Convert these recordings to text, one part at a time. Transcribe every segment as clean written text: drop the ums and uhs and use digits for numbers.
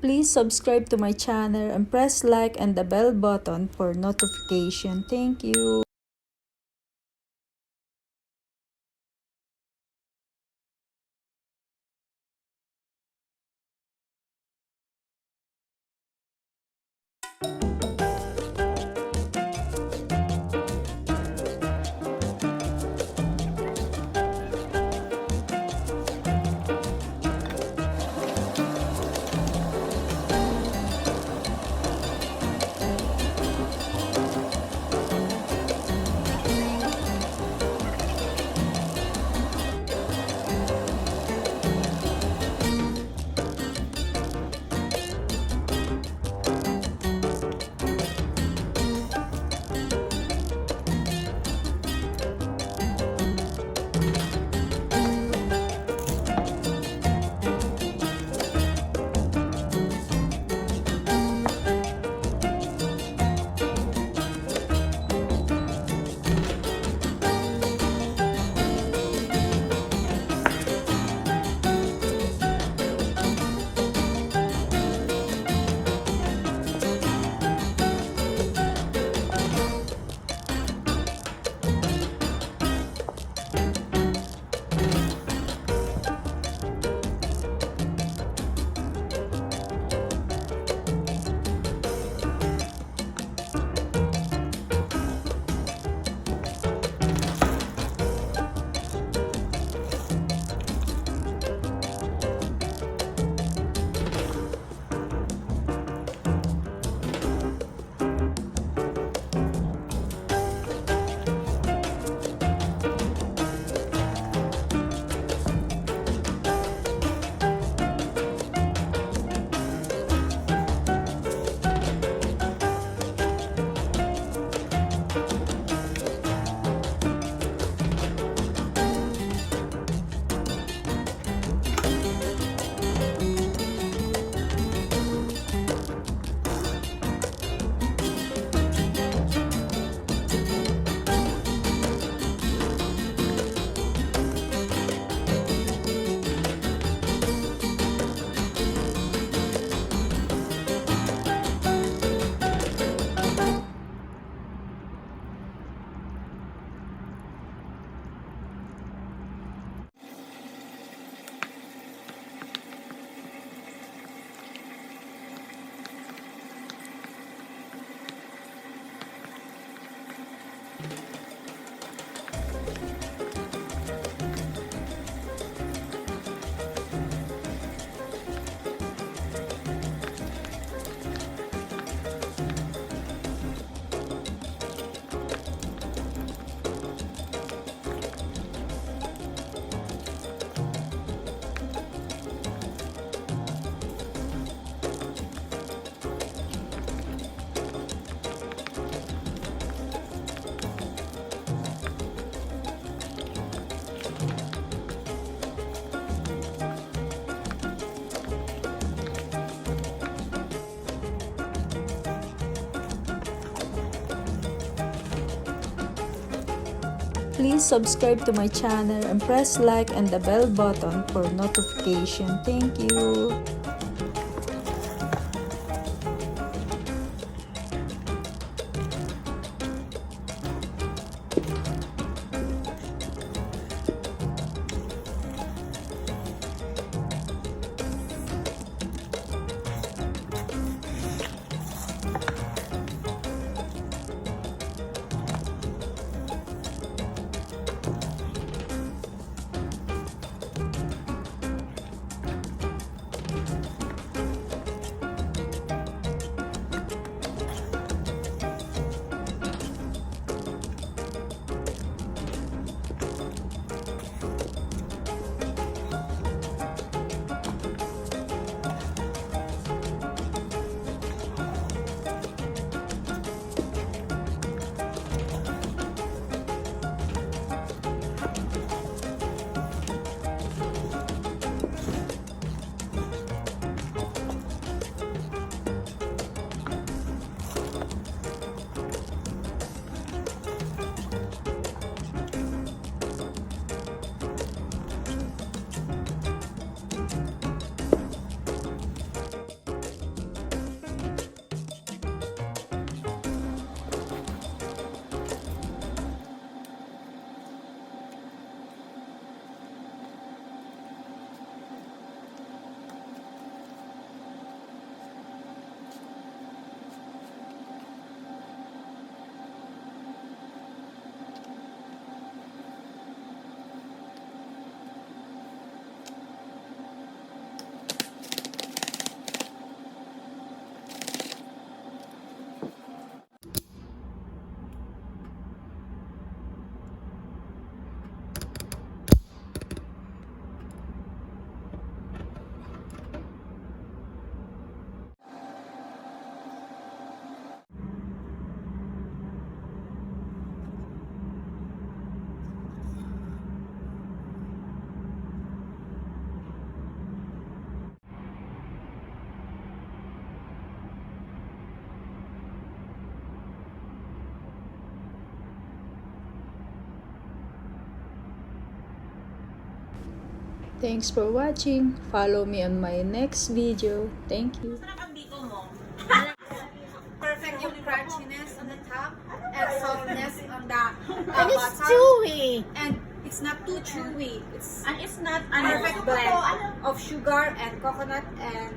Please subscribe to my channel and press like and the bell button for notification. Thank you. Please subscribe to my channel and press like and the bell button for notification. Thank you. Thanks for watching. Follow me on my next video. Thank you. Perfect yung crunchiness on the top and softness on the And it's bottom. chewy. And it's not too chewy. It's It's not perfect blend of sugar and coconut and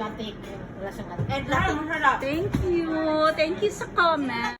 latik. Wala siyang lahat. Thank you. Thank you sa comment.